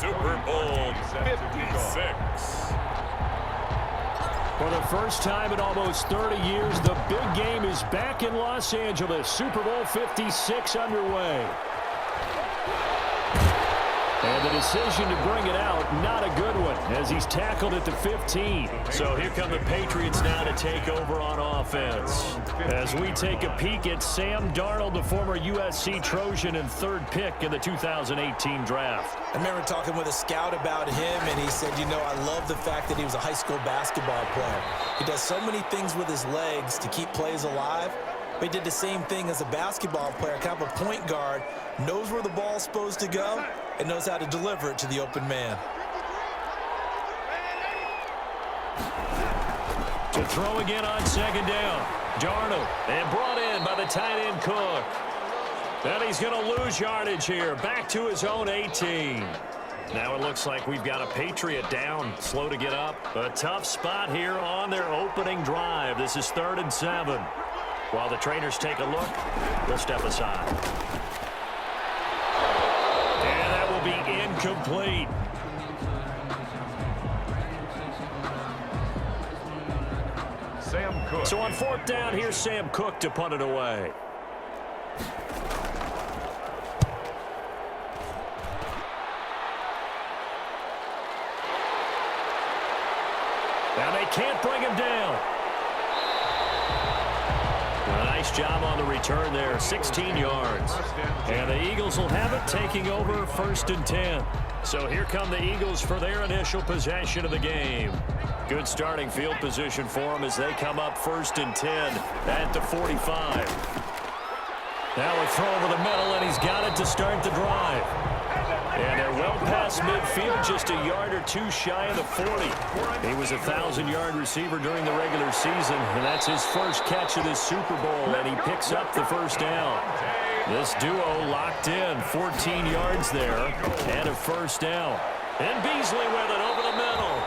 Super Bowl 56. For the first time in almost 30 years, the big game is back in Los Angeles. Super Bowl 56 underway. And the decision to bring it out, not a good one, as he's tackled at the 15. So here come the Patriots now to take over on offense. As we take a peek at Sam Darnold, the former USC Trojan and third pick in the 2018 draft. I remember talking with a scout about him, and he said, you know, I love the fact that he was a high school basketball player. He does so many things with his legs to keep plays alive. But he did the same thing as a basketball player, kind of a point guard, knows where the ball's supposed to go, and knows how to deliver it to the open man. To throw again on second down. Darnold, and brought in by the tight end Cook. Then he's going to lose yardage here, back to his own 18. Now it looks like we've got a Patriot down, slow to get up. A tough spot here on their opening drive. This is 3rd and 7. While the trainers take a look, we'll step aside. And that will be incomplete. Sam Cook. So on 4th down, here's Sam Cook to punt it away. Now they can't bring him down. A nice job on the return there, 16 yards. And the Eagles will have it, taking over 1st and 10. So here come the Eagles for their initial possession of the game. Good starting field position for them as they come up 1st and 10 at the 45. Now a throw over the middle, and he's got it to start the drive. And they're well past midfield, just a yard or two shy of the 40. He was a 1,000-yard receiver during the regular season, and that's his first catch of this Super Bowl, and he picks up the first down. This duo locked in, 14 yards there, and a first down. And Beasley with it over the middle.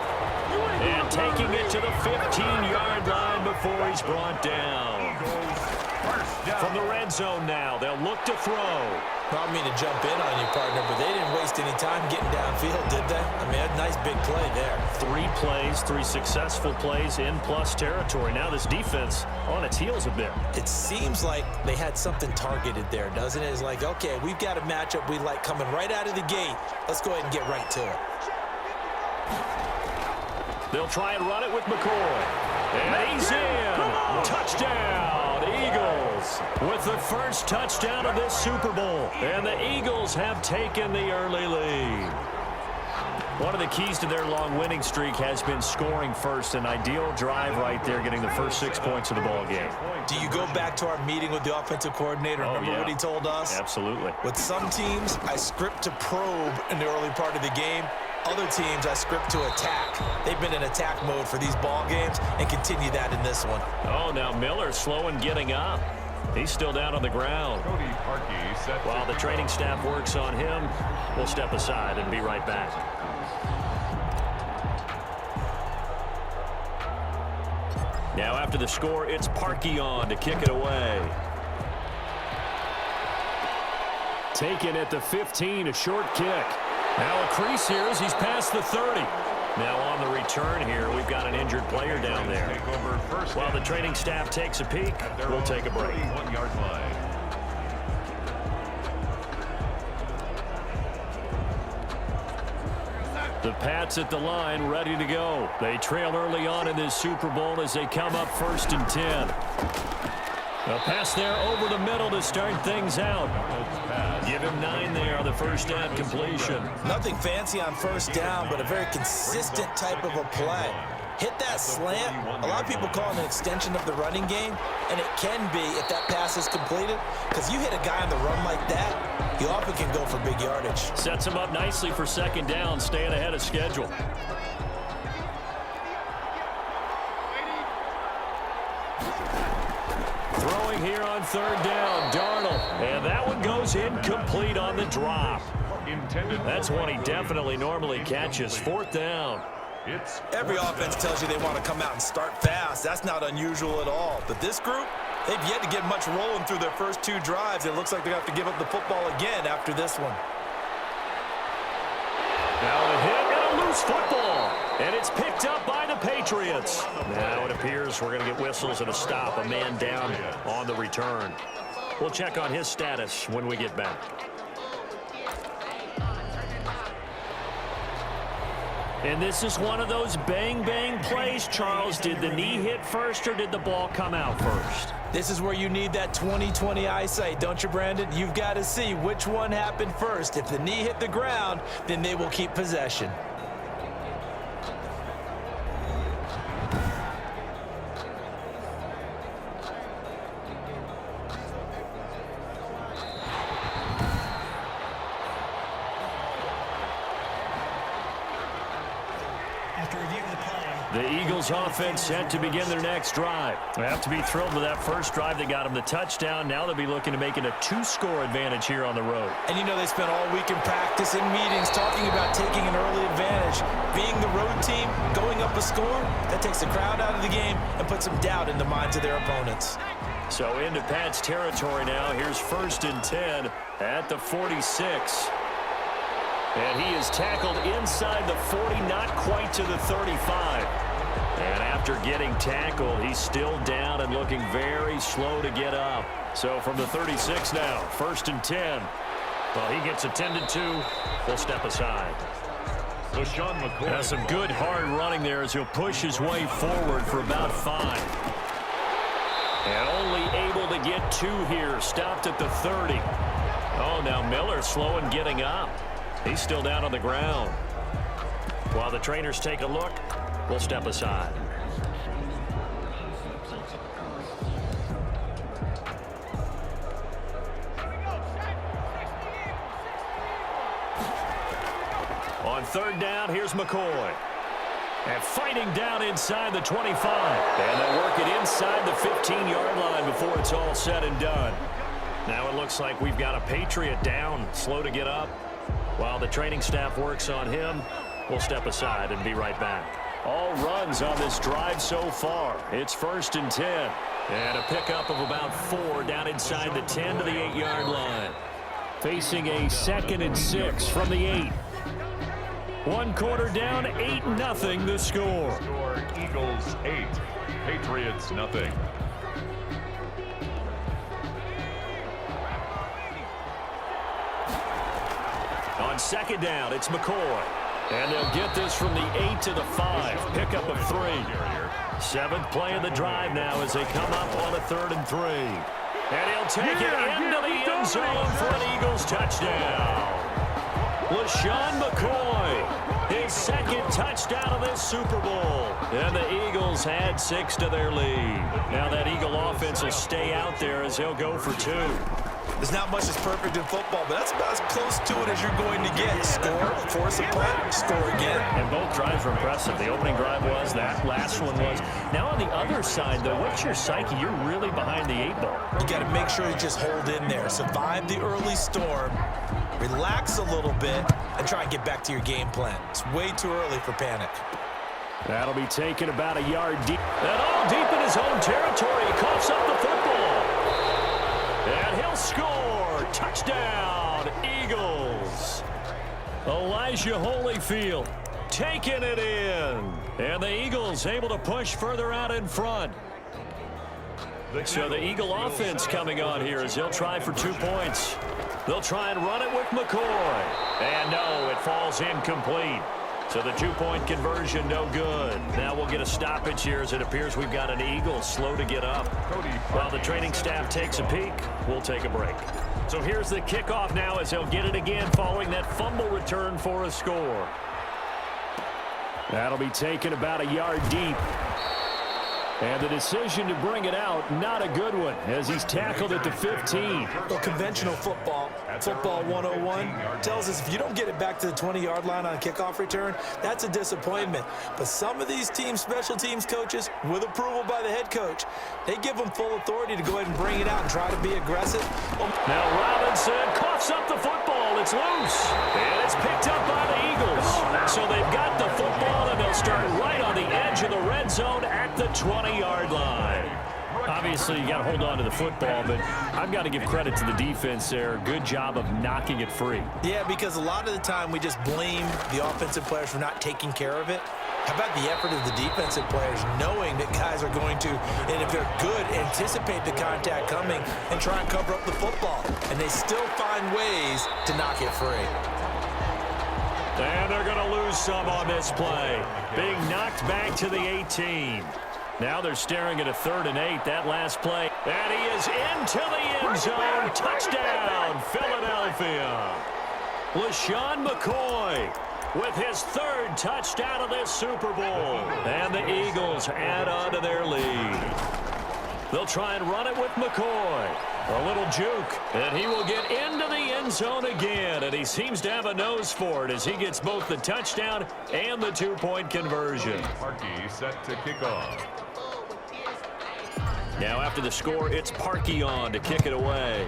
And taking it to the 15-yard line before he's brought down. From the red zone now, they'll look to throw. I don't mean to jump in on you, partner, but they didn't waste any time getting downfield, did they? I mean, a nice big play there. 3 plays, 3 successful plays in plus territory. Now this defense on its heels a bit. It seems like they had something targeted there, doesn't it? It's like, okay, we've got a matchup we like coming right out of the gate. Let's go ahead and get right to it. They'll try and run it with McCoy. And he's in. Touchdown. Eagles with the first touchdown of this Super Bowl. And the Eagles have taken the early lead. One of the keys to their long winning streak has been scoring first. An ideal drive right there, getting the first 6 points of the ball game. Do you go back to our meeting with the offensive coordinator? Remember what he told us? Absolutely. With some teams, I script to probe in the early part of the game. Other teams, I script to attack. They've been in attack mode for these ball games and continue that in this one. Oh, now Miller slow in getting up. He's still down on the ground. While the training staff works on him, we'll step aside and be right back. Now after the score, it's Parkey on to kick it away. Taken at the 15, a short kick. Now a crease here as he's past the 30. Now on the return here, we've got an injured player down there. While the training staff takes a peek, we'll take a break. The Pats at the line, ready to go. They trail early on in this Super Bowl as they come up 1st and 10. A pass there over the middle to start things out. Give him 9 there on the first down completion. Nothing fancy on first down, but a very consistent type of a play. Hit that slant. A lot of people call it an extension of the running game, and it can be if that pass is completed, because you hit a guy on the run like that, he often can go for big yardage. Sets him up nicely for second down, staying ahead of schedule. Throwing here on 3rd down, Darnold. And that one goes incomplete on the drop. That's one he definitely normally catches. 4th down. Every offense tells you they want to come out and start fast. That's not unusual at all. But this group, they've yet to get much rolling through their first 2 drives. It looks like they're going to have to give up the football again after this one. Now a hit and a loose football. And it's picked up by the Patriots. Now it appears we're going to get whistles and a stop. A man down on the return. We'll check on his status when we get back. And this is one of those bang-bang plays, Charles. Did the knee hit first or did the ball come out first? This is where you need that 20/20 eyesight, don't you, Brandon? You've got to see which one happened first. If the knee hit the ground, then they will keep possession. The Eagles offense set to begin their next drive. They have to be thrilled with that first drive that got them the touchdown. Now they'll be looking to make it a 2-score advantage here on the road. And you know they spent all week in practice and meetings talking about taking an early advantage. Being the road team, going up a score, that takes the crowd out of the game and puts some doubt in the minds of their opponents. So into Pat's territory now. Here's 1st and 10 at the 46. And he is tackled inside the 40, not quite to the 35. And after getting tackled, he's still down and looking very slow to get up. So from the 36 now, 1st and 10. Well, he gets attended to. We'll step aside. McCoy. Now some good hard running there as he'll push his way forward for about 5. And only able to get 2 here. Stopped at the 30. Oh, now Miller slow in getting up. He's still down on the ground. While the trainers take a look, we'll step aside. On 3rd down, here's McCoy. And fighting down inside the 25. And they'll work it inside the 15-yard line before it's all said and done. Now it looks like we've got a Patriot down, slow to get up. While the training staff works on him, we'll step aside and be right back. All runs on this drive so far. It's 1st and 10. And a pickup of about 4 down inside the 10 to the 8-yard line. Facing a 2nd and 6 from the 8. 1 quarter down, 8-0 the score. Eagles 8, Patriots nothing. On 2nd down, it's McCoy. And they'll get this from the 8 to the 5. Pickup of 3. 7th play of the drive now as they come up on a 3rd and 3. And he'll take it into the end zone for an Eagles touchdown. LaShawn McCoy, his 2nd touchdown of this Super Bowl. And the Eagles had 6 to their lead. Now that Eagle offense will stay out there as they'll go for 2. There's not much that's perfect in football, but that's about as close to it as you're going to get. Score, force a punt, score again. And both drives were impressive. The opening drive was, that last one was. Now on the other side, though, what's your psyche? You're really behind the 8 ball. You got to make sure you just hold in there. Survive the early storm, relax a little bit, and try and get back to your game plan. It's way too early for panic. That'll be taken about a yard deep. And all deep in his own territory. He coughs up the football. And he'll score. Touchdown, Eagles. Elijah Holyfield taking it in. And the Eagles able to push further out in front. So the Eagle offense coming on here as they'll try for 2 points. They'll try and run it with McCoy. And no, it falls incomplete. So the 2-point conversion, no good. Now we'll get a stoppage here as it appears we've got an Eagle slow to get up. While the training staff takes a peek, we'll take a break. So here's the kickoff now as they'll get it again following that fumble return for a score. That'll be taken about a yard deep. And the decision to bring it out, not a good one, as he's tackled at the 15. Well, conventional football 101, tells us if you don't get it back to the 20-yard line on a kickoff return, that's a disappointment. But some of these teams, special teams coaches, with approval by the head coach, they give them full authority to go ahead and bring it out and try to be aggressive. Now Robinson coughs up the football. It's loose. And it's picked up by the Eagles. So they've got the football, and they'll start right on the edge of the red zone at the 20-yard line. Obviously, you got to hold on to the football, but I've got to give credit to the defense there. Good job of knocking it free. Yeah, because a lot of the time we just blame the offensive players for not taking care of it. How about the effort of the defensive players knowing that guys are going to, and if they're good, anticipate the contact coming and try and cover up the football. And they still find ways to knock it free. And they're going to lose some on this play. Being knocked back to the 18. Now they're staring at a 3rd and 8, that last play. And he is into the end zone. Touchdown, Philadelphia. LaShawn McCoy with his 3rd touchdown of this Super Bowl. And the Eagles add on to their lead. They'll try and run it with McCoy. A little juke, and he will get into the end zone again, and he seems to have a nose for it as he gets both the touchdown and the 2-point conversion. Parkey set to kick off. Now after the score, it's Parkey on to kick it away.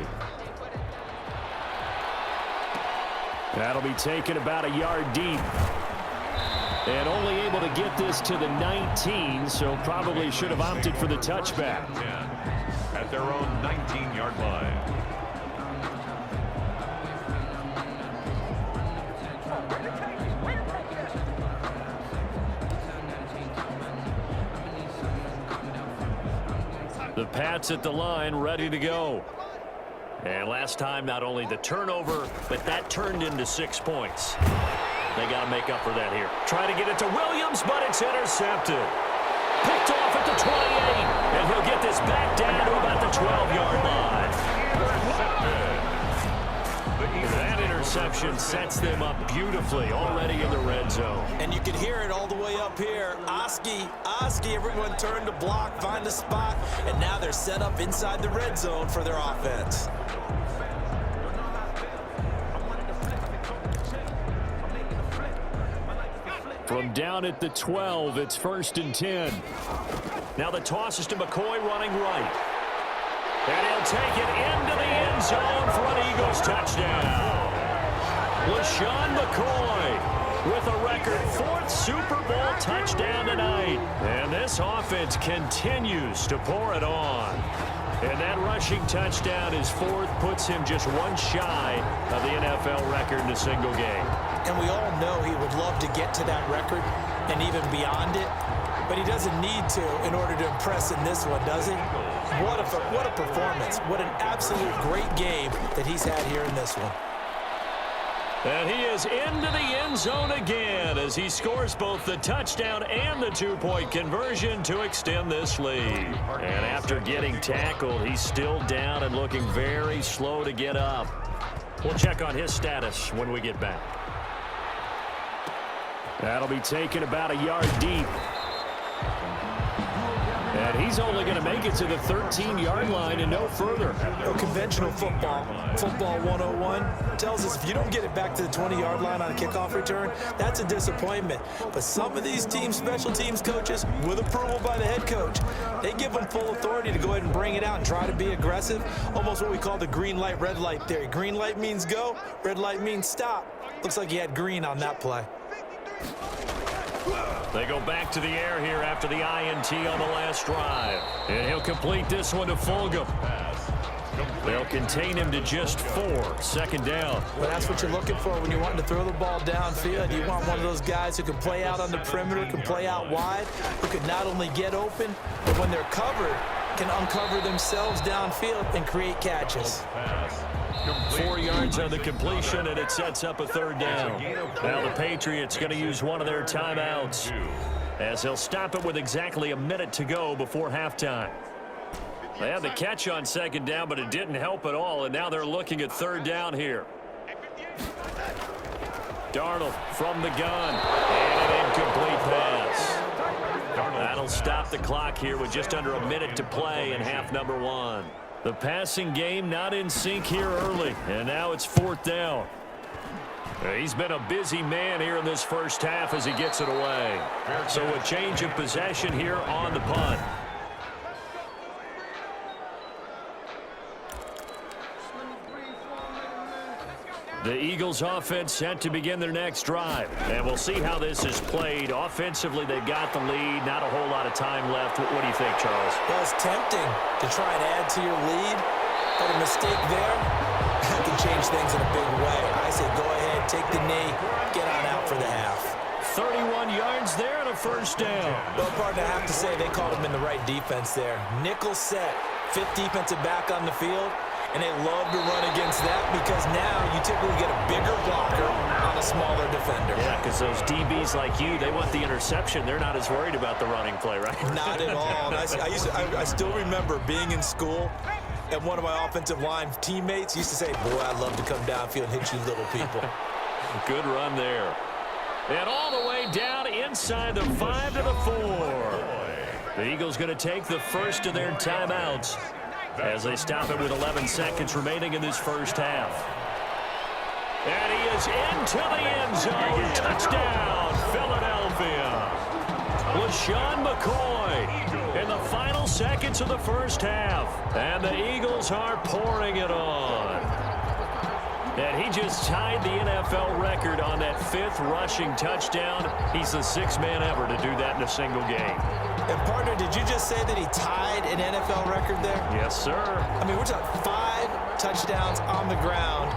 That'll be taken about a yard deep. And only able to get this to the 19, so probably should have opted for the touchback. At their own 19-yard line. The Pats at the line, ready to go. And last time, not only the turnover, but that turned into 6 points. They got to make up for that here. Try to get it to Williams, but it's intercepted. Picked off at the 28, and he'll get this back down to about the 12-yard line. That interception sets them up beautifully already in the red zone. And you can hear it all the way up here. Oski, everyone turned to block, find a spot, and now they're set up inside the red zone for their offense. From down at the 12, it's 1st and 10. Now the toss is to McCoy running right. And he'll take it into the end zone for an Eagles touchdown. LaShawn McCoy with a record 4th Super Bowl touchdown tonight. And this offense continues to pour it on. And that rushing touchdown, his 4th, puts him just one shy of the NFL record in a single game. And we all know he would love to get to that record and even beyond it, but he doesn't need to in order to impress in this one, does he? What a performance. What an absolute great game that he's had here in this one. And he is into the end zone again as he scores both the touchdown and the 2-point conversion to extend this lead. And after getting tackled, he's still down and looking very slow to get up. We'll check on his status when we get back. That'll be taken about a yard deep. And he's only going to make it to the 13-yard line and no further. Conventional football 101, tells us if you don't get it back to the 20-yard line on a kickoff return, that's a disappointment. But some of these teams, special teams coaches, with approval by the head coach, they give them full authority to go ahead and bring it out and try to be aggressive. Almost what we call the green light, red light theory. Green light means go, red light means stop. Looks like he had green on that play. They go back to the air here after the INT on the last drive. And he'll complete this one to Fulgham. They'll contain him to just 4. 2nd down. Well, that's what you're looking for when you're wanting to throw the ball downfield. You want one of those guys who can play out on the perimeter, can play out wide, who can not only get open, but when they're covered, can uncover themselves downfield and create catches. 4 yards on the completion, and it sets up a 3rd down. Now the Patriots going to use one of their timeouts as they'll stop it with exactly a minute to go before halftime. They had the catch on 2nd down, but it didn't help at all, and now they're looking at 3rd down here. Darnold from the gun, and an incomplete pass. That'll stop the clock here with just under a minute to play in half number 1. The passing game not in sync here early, and now it's 4th down. He's been a busy man here in this first half as he gets it away. So a change of possession here on the punt. The Eagles offense set to begin their next drive. And we'll see how this is played. Offensively, they've got the lead. Not a whole lot of time left. What do you think, Charles? Well, it's tempting to try and add to your lead, but a mistake there can change things in a big way. I say go ahead, take the knee, get on out for the half. 31 yards there and a first down. Well, partner, I have to say they called him in the right defense there. Nickel set, fifth defensive back on the field, and they love to run against that because now you typically get a bigger blocker on a smaller defender. Yeah, because those DBs like you, they want the interception. They're not as worried about the running play, right? Not at all. And I still remember being in school, and one of my offensive line teammates used to say, boy, I'd love to come downfield and hit you little people. Good run there. And all the way down inside the 5 to the 4. The Eagles going to take the first of their timeouts as they stop it with 11 seconds remaining in this first half. And he is into the end zone. Touchdown, Philadelphia. LaShawn McCoy in the final seconds of the first half. And the Eagles are pouring it on. And he just tied the NFL record on that 5th rushing touchdown. He's the 6th man ever to do that in a single game. And, partner, did you just say that he tied an NFL record there? Yes, sir. I mean, we're talking 5 touchdowns on the ground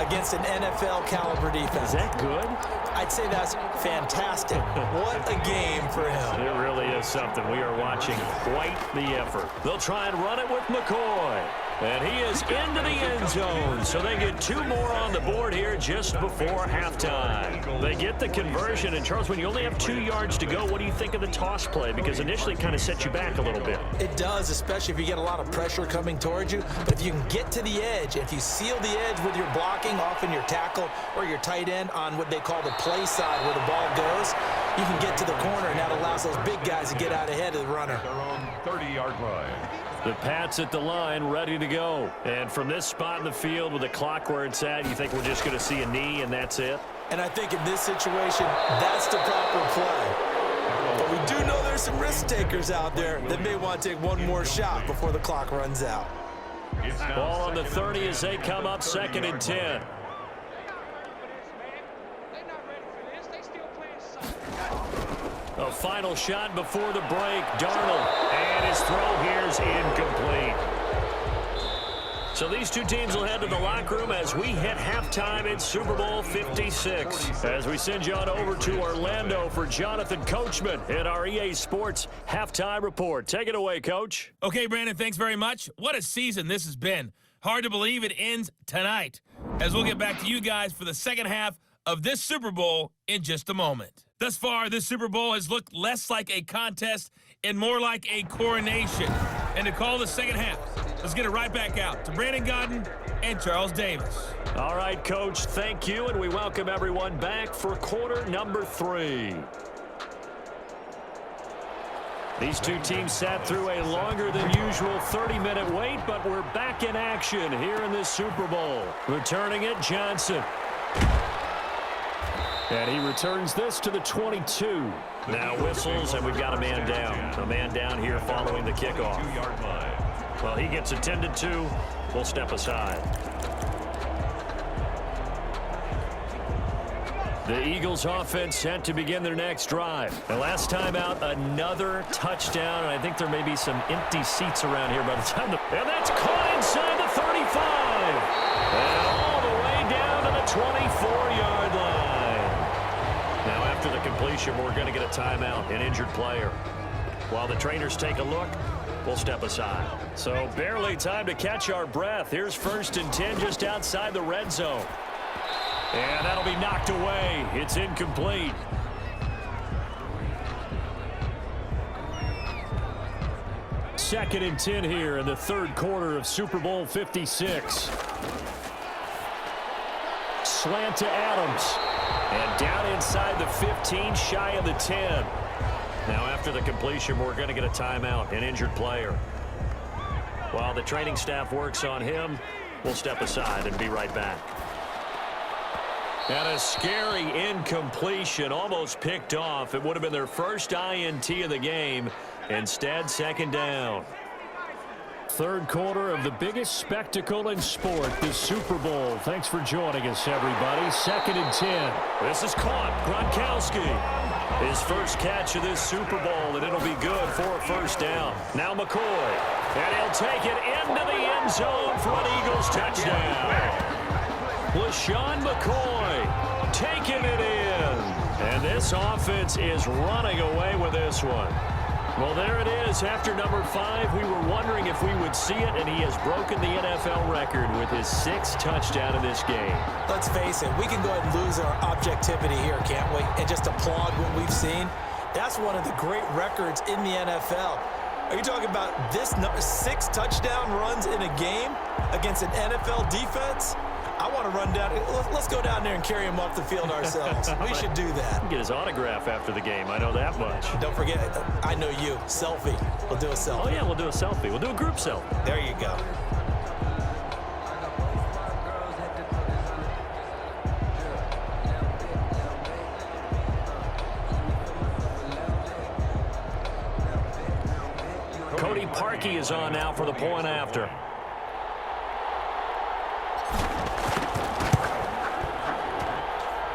against an NFL-caliber defense. Is that good? I'd say that's fantastic. What a game for him. It really is something. We are watching quite the effort. They'll try and run it with McCoy. And he is into the end zone. So they get 2 more on the board here just before halftime. They get the conversion. And, Charles, when you only have 2 yards to go, what do you think of the toss play? Because initially it kind of set you back a little bit. It does, especially if you get a lot of pressure coming towards you. But if you can get to the edge, if you seal the edge with your blocking, often your tackle or your tight end on what they call the play side where the ball goes, you can get to the corner, and that allows those big guys to get out ahead of the runner. Their own 30-yard line. The Pats at the line, ready to go. And from this spot in the field with the clock where it's at, you think we're just going to see a knee and that's it? And I think in this situation, that's the proper play. But we do know there's some risk takers out there that may want to take one more shot before the clock runs out. Ball on the 30 as they come up 2nd and 10. A final shot before the break. Darnold. And his throw here is incomplete. So these two teams will head to the locker room as we hit halftime in Super Bowl 56. As we send you on over to Orlando for Jonathan Coachman at our EA Sports Halftime Report. Take it away, Coach. Okay, Brandon, thanks very much. What a season this has been. Hard to believe it ends tonight, as we'll get back to you guys for the second half of this Super Bowl in just a moment. Thus far, this Super Bowl has looked less like a contest and more like a coronation. And to call the second half, let's get it right back out to Brandon Godden and Charles Davis. All right, Coach, thank you, and we welcome everyone back for quarter number 3. These two teams sat through a longer than usual 30-minute wait, but we're back in action here in this Super Bowl. Returning it, Johnson. And he returns this to the 22. Now whistles, and we've got a man down. A man down here following the kickoff. 2-yard line. Well, he gets attended to. We'll step aside. The Eagles offense set to begin their next drive. The last time out, another touchdown, and I think there may be some empty seats around here by the time and that's caught inside the 35. And all the way down to the 24-yard line. Now, after the completion, we're going to get a timeout, an injured player. While the trainers take a look, we'll step aside. So barely time to catch our breath. Here's 1st and 10 just outside the red zone. And that'll be knocked away. It's incomplete. Second and 10 here in the 3rd quarter of Super Bowl 56. Slant to Adams. And down inside the 15, shy of the 10. Now after the completion, we're going to get a timeout, an injured player. While the training staff works on him, we'll step aside and be right back. And a scary incompletion, almost picked off. It would have been their first INT of the game. Instead, 2nd down. Third quarter of the biggest spectacle in sport, the Super Bowl. Thanks for joining us, everybody. 2nd and 10. This is caught. Gronkowski. His first catch of this Super Bowl, and it'll be good for a first down. Now McCoy. And he'll take it into the end zone for an Eagles touchdown. LaShawn McCoy taking it in. And this offense is running away with this one. Well, there it is. After number 5, we were wondering if we would see it, and he has broken the NFL record with his 6th touchdown in this game. Let's face it, we can go ahead and lose our objectivity here, can't we? And just applaud what we've seen. That's one of the great records in the NFL. Are you talking about this 6 touchdown runs in a game against an NFL defense? I want to run down. Let's go down there and carry him off the field ourselves. We should do that. Get his autograph after the game. I know that much. Don't forget, I know you. Selfie. We'll do a selfie. Oh, yeah, we'll do a selfie. We'll do a group selfie. There you go. Cody Parkey is on now for the point after.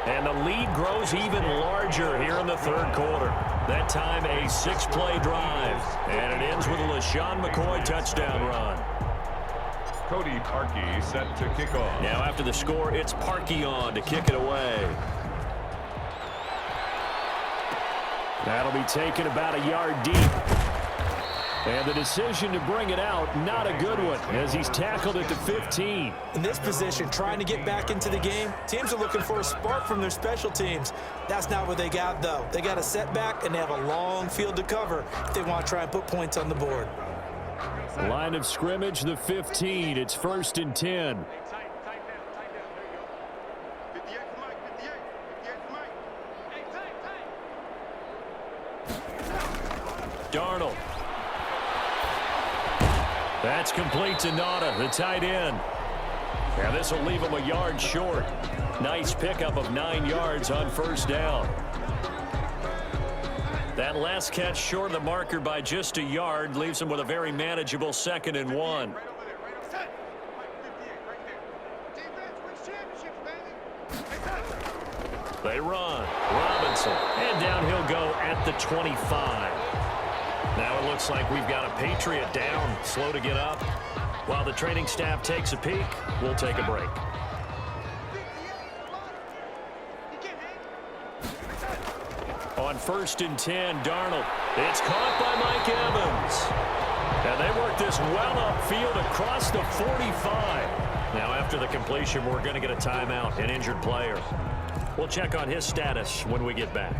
And the lead grows even larger here in the third quarter. That time a 6-play drive. And it ends with a LaShawn McCoy touchdown run. Cody Parkey set to kick off. Now after the score, it's Parkey on to kick it away. That'll be taken about a yard deep. And the decision to bring it out, not a good one, as he's tackled at the 15. In this position, trying to get back into the game, teams are looking for a spark from their special teams. That's not what they got, though. They got a setback, and they have a long field to cover if they want to try and put points on the board. Line of scrimmage, the 15. It's 1st and 10. Darnold. That's complete to Nada, the tight end. Now this will leave him a yard short. Nice pickup of 9 yards on first down. That last catch short of the marker by just a yard leaves him with a very manageable 2nd and 1. They run. Robinson. And down he'll go at the 25. Now it looks like we've got a Patriot down, slow to get up. While the training staff takes a peek, we'll take a break. On 1st and 10, Darnold. It's caught by Mike Evans. And they work this well upfield across the 45. Now after the completion, we're going to get a timeout, an injured player. We'll check on his status when we get back.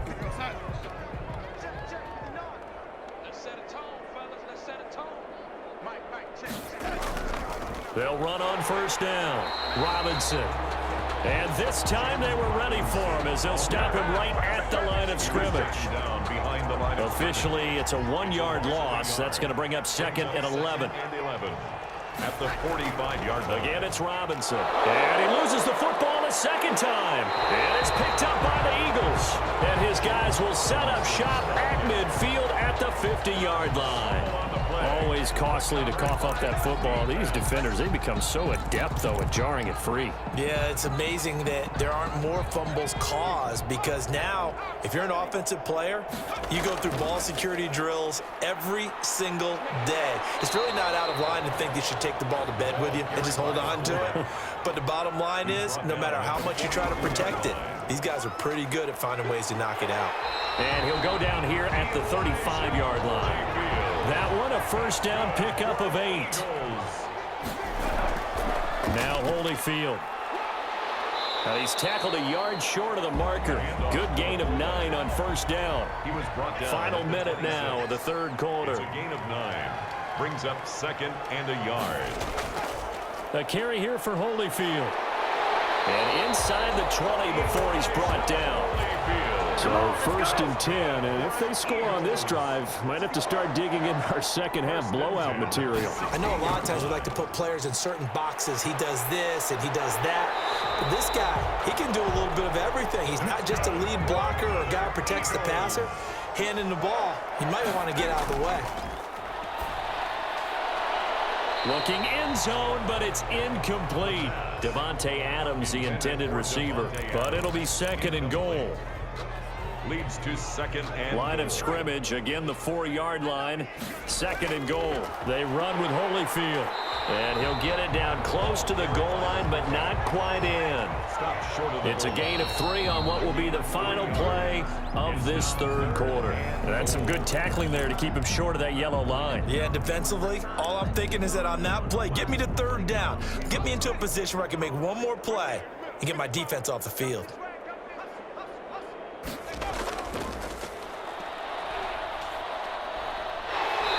They'll run on first down. Robinson. And this time they were ready for him as they'll stop him right at the line of scrimmage. Officially, it's a 1-yard loss. That's going to bring up 2nd and 11. At the 45-yard line. Again, it's Robinson. And he loses the football a second time. And it's picked up by the Eagles. And his guys will set up shop at midfield at the 50-yard line. Always costly to cough up that football. These defenders, they become so adept, though, at jarring it free. Yeah, it's amazing that there aren't more fumbles caused because now, if you're an offensive player, you go through ball security drills every single day. It's really not out of line to think you should take the ball to bed with you and just hold on to it. But the bottom line is, no matter how much you try to protect it, these guys are pretty good at finding ways to knock it out. And he'll go down here at the 35-yard line. That one, a first down pickup of 8. Now Holyfield. Now he's tackled a yard short of the marker. Good gain of 9 on first down. He was brought down. Final minute now of the third quarter. It's a gain of 9. Brings up 2nd and a yard. A carry here for Holyfield. And inside the 20 before he's brought down. So 1st and 10, and if they score on this drive, might have to start digging in our second half blowout material. I know a lot of times we like to put players in certain boxes. He does this and he does that. But this guy, he can do a little bit of everything. He's not just a lead blocker or a guy who protects the passer. Handing the ball, he might want to get out of the way. Looking end zone, but it's incomplete. Devontae Adams, the intended receiver, but it'll be second and goal. Leads to second and line of scrimmage, again the 4-yard line, second and goal. They run with Holyfield, and he'll get it down close to the goal line, but not quite in. It's a gain of 3 on what will be the final play of this third quarter. That's some good tackling there to keep him short of that yellow line. Yeah, defensively, all I'm thinking is that on that play, get me to third down. Get me into a position where I can make one more play and get my defense off the field.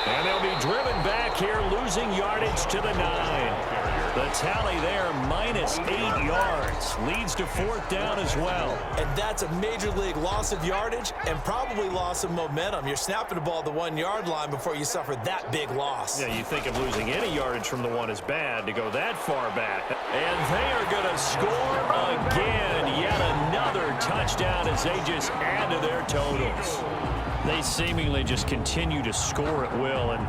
And they'll be driven back here, losing yardage to the 9. The tally there, minus 8 yards. Leads to fourth down as well. And that's a major league loss of yardage and probably loss of momentum. You're snapping the ball at the 1-yard line before you suffer that big loss. Yeah, you think of losing any yardage from the 1 is bad to go that far back. And they are going to score again. Yet another touchdown as they just add to their totals. They seemingly just continue to score at will, and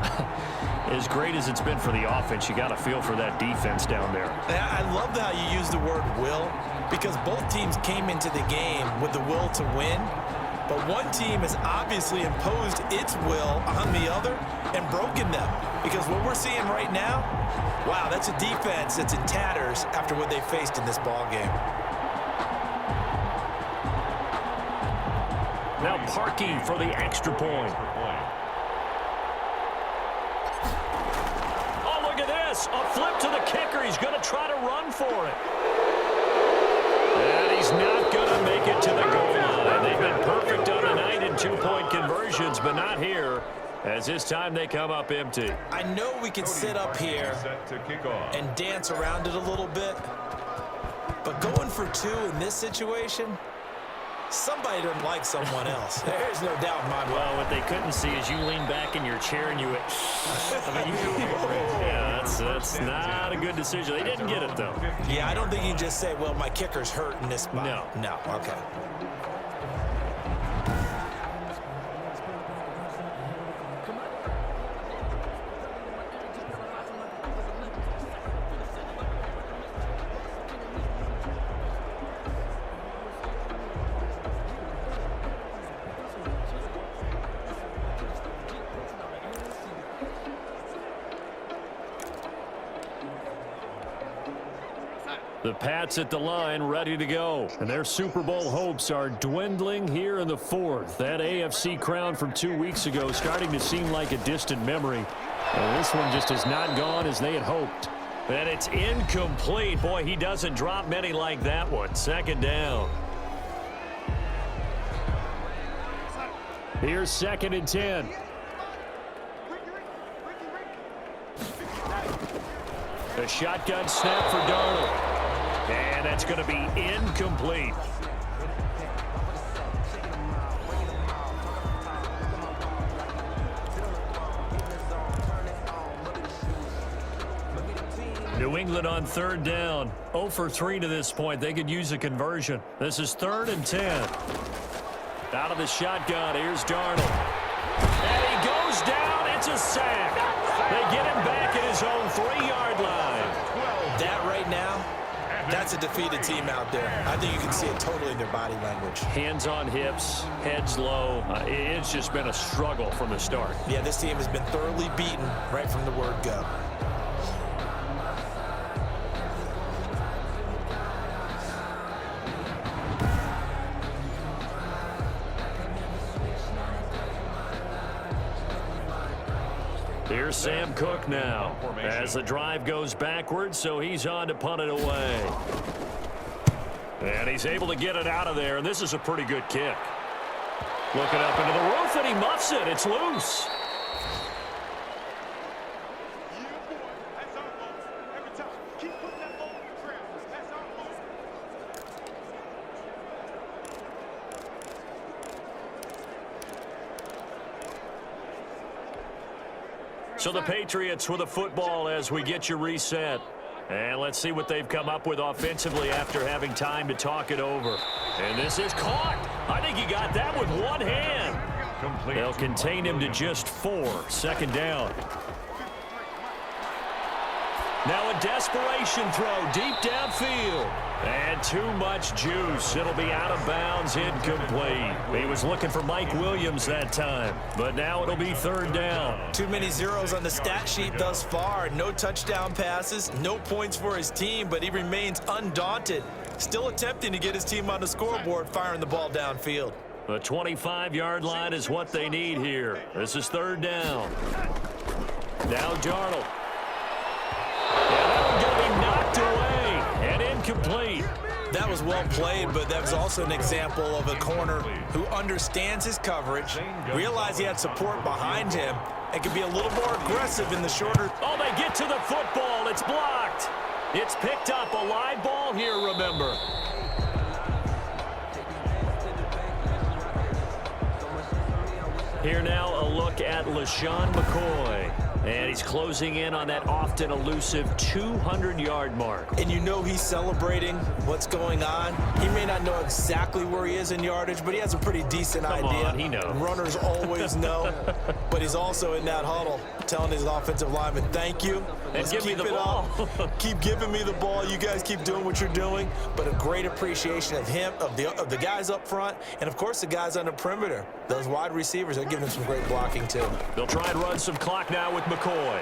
as great as it's been for the offense, you got to feel for that defense down there. I love how you use the word will, because both teams came into the game with the will to win, but one team has obviously imposed its will on the other and broken them, because what we're seeing right now, wow, that's a defense that's in tatters after what they faced in this ball game. Now Parkey for the extra point. Oh, look at this. A flip to the kicker. He's going to try to run for it. And he's not going to make it to the goal line. They've been perfect on the night in 2-point conversions, but not here, as this time they come up empty. I know we can sit up here and dance around it a little bit, but going for 2 in this situation, somebody doesn't like someone else. There's no doubt in my mind. Well, what they couldn't see is you lean back in your chair and you went, yeah, that's not a good decision. They didn't get it, though. Yeah, I don't think you can just say, well, my kicker's hurt in this spot. No, okay. The Pats at the line, ready to go. And their Super Bowl hopes are dwindling here in the fourth. That AFC crown from 2 weeks ago starting to seem like a distant memory. And this one just has not gone as they had hoped. And it's incomplete. Boy, he doesn't drop many like that one. Second down. Here's second and 10. A shotgun snap for Darnold. And that's going to be incomplete. New England on third down. 0 for 3 to this point. They could use a conversion. This is 3rd and 10. Out of the shotgun, here's Darnold. And he goes down. It's a sack. They get him back at his own 3-yard line. That right now, that's a defeated team out there. I think you can see it totally in their body language. Hands on hips, heads low. It's just been a struggle from the start. Yeah, this team has been thoroughly beaten right from the word go. Here's Sam Cook now as the drive goes backwards, so he's on to punt it away. And he's able to get it out of there, and this is a pretty good kick. Looking up into the roof, and he muffs it. It's loose. So the Patriots with the football as we get you reset. And let's see what they've come up with offensively after having time to talk it over. And this is caught. I think he got that with one hand. They'll contain him to just 4. Second down. Now a desperation throw deep downfield. And too much juice. It'll be out of bounds, incomplete. He was looking for Mike Williams that time, but now it'll be third down. Too many zeros on the stat sheet thus far. No touchdown passes, no points for his team, but he remains undaunted. Still attempting to get his team on the scoreboard, firing the ball downfield. The 25-yard line is what they need here. This is third down. Now Darnold. And that one going to be knocked away and incomplete. That was well played, but that was also an example of a corner who understands his coverage, realized he had support behind him, and can be a little more aggressive in the shorter. Oh, they get to the football. It's blocked. It's picked up. A live ball here, remember. Here now, a look at LaShawn McCoy. And he's closing in on that often elusive 200-yard mark. And you know he's celebrating what's going on. He may not know exactly where he is in yardage, but he has a pretty decent idea. Come on, he knows. Runners always know. But he's also in that huddle telling his offensive lineman, thank you. And give me the ball. Keep giving me the ball. You guys keep doing what you're doing. But a great appreciation of him, of the guys up front, and, of course, the guys on the perimeter. Those wide receivers, they're giving him some great blocking, too. They'll try and run some clock now with McCoy.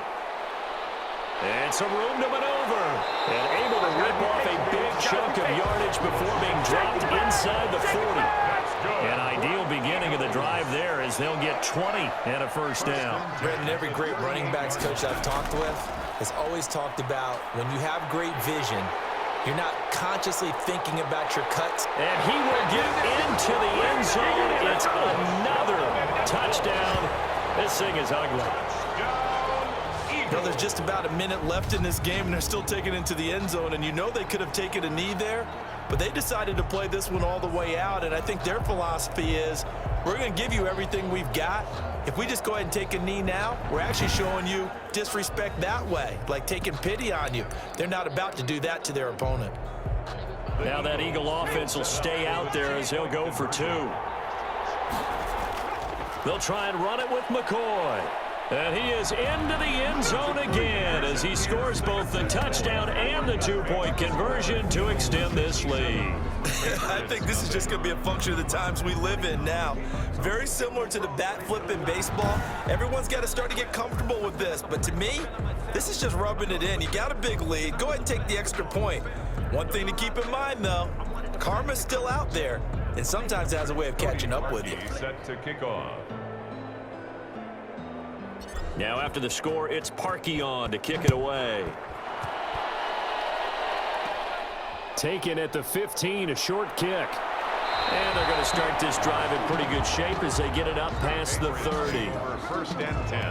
And some room to maneuver. And able to rip off a big chunk of yardage before being dropped inside the 40. An ideal beginning of the drive there as they'll get 20 and a first down. Brendan, every great running backs coach I've talked with has always talked about when you have great vision, you're not consciously thinking about your cuts. And he will get into the end zone. It's another touchdown. This thing is ugly. You know, there's just about a minute left in this game, and they're still taking it into the end zone, and you know they could have taken a knee there, but they decided to play this one all the way out, and I think their philosophy is, we're going to give you everything we've got. If we just go ahead and take a knee now, we're actually showing you disrespect that way, like taking pity on you. They're not about to do that to their opponent. Now that Eagle offense will stay out there as he'll go for two. They'll try and run it with McCoy. And he is into the end zone again as he scores both the touchdown and the two-point conversion to extend this lead. I think this is just going to be a function of the times we live in now. Very similar to the bat flip in baseball. Everyone's got to start to get comfortable with this. But to me, this is just rubbing it in. You got a big lead. Go ahead and take the extra point. One thing to keep in mind, though, karma's still out there, and sometimes it has a way of catching up with you. Set to kick off. Now after the score, it's Parkey on to kick it away. Taken at the 15, a short kick. And they're going to start this drive in pretty good shape as they get it up past the 30. For first and 10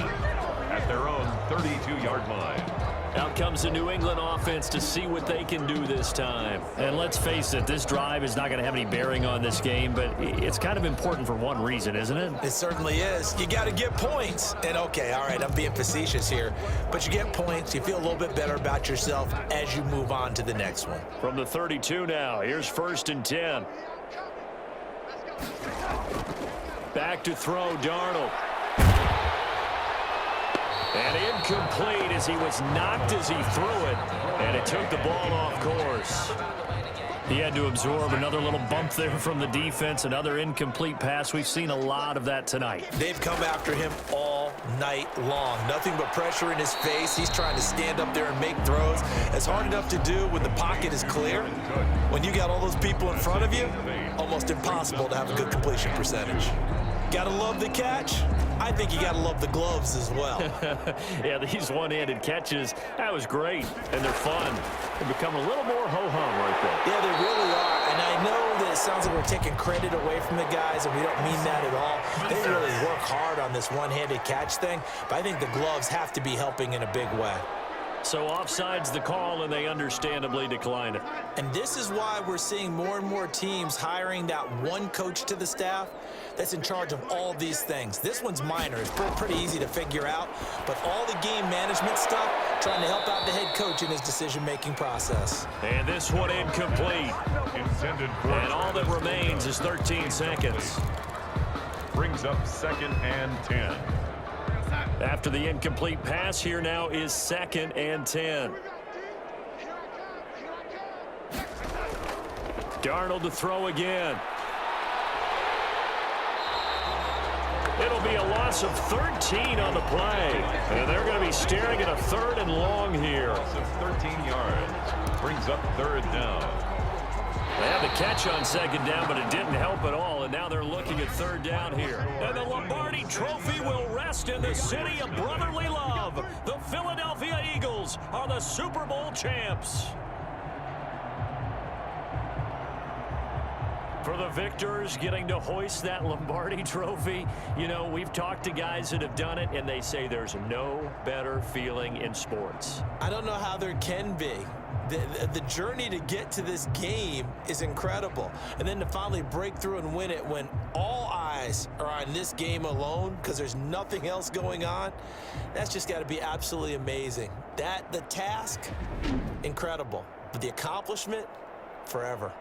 at their own 32-yard line. Out comes the New England offense to see what they can do this time. And let's face it, this drive is not going to have any bearing on this game, but it's kind of important for one reason, isn't it? It certainly is. You got to get points. And, okay, all right, I'm being facetious here, but you get points. You feel a little bit better about yourself as you move on to the next one. From the 32 now, here's first and 10. Back to throw, Darnold. And incomplete as he was knocked as he threw it, and it took the ball off course. He had to absorb another little bump there from the defense, another incomplete pass. We've seen a lot of that tonight. They've come after him all night long. Nothing but pressure in his face. He's trying to stand up there and make throws. It's hard enough to do when the pocket is clear. When you got all those people in front of you, almost impossible to have a good completion percentage. Gotta love the catch. I think you gotta love the gloves as well. Yeah, these one-handed catches, that was great, and they're fun. They become a little more ho-hum right there. Yeah, they really are, and I know that it sounds like we're taking credit away from the guys, and we don't mean that at all. They really work hard on this one-handed catch thing, but I think the gloves have to be helping in a big way. So offside's the call, and they understandably decline it. And this is why we're seeing more and more teams hiring that one coach to the staff that's in charge of all these things. This one's minor. It's pretty easy to figure out. But all the game management stuff, trying to help out the head coach in his decision-making process. And this one incomplete. And all that remains is 13 seconds. Brings up second and 10. After the incomplete pass, here now is second and 10. Darnold to throw again. It'll be a loss of 13 on the play. And they're going to be staring at a 3rd and long here. Loss of 13 yards. Brings up 3rd down. They had the catch on 2nd down, but it didn't help at all. And now they're looking at 3rd down here. And the Lombardi Trophy will rest in the city of brotherly love. The Philadelphia Eagles are the Super Bowl champs. For the victors, getting to hoist that Lombardi Trophy, you know, we've talked to guys that have done it, and they say there's no better feeling in sports. I don't know how there can be. The journey to get to this game is incredible. And then to finally break through and win it when all eyes are on this game alone because there's nothing else going on, that's just got to be absolutely amazing. The task, incredible. But the accomplishment, forever.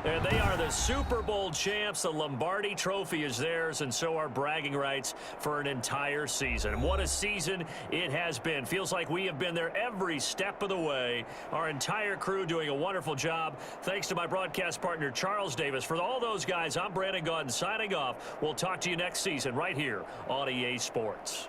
And they are the Super Bowl champs. The Lombardi Trophy is theirs, and so are bragging rights for an entire season. What a season it has been. Feels like we have been there every step of the way. Our entire crew doing a wonderful job. Thanks to my broadcast partner, Charles Davis. For all those guys, I'm Brandon Gaudin signing off. We'll talk to you next season right here on EA Sports.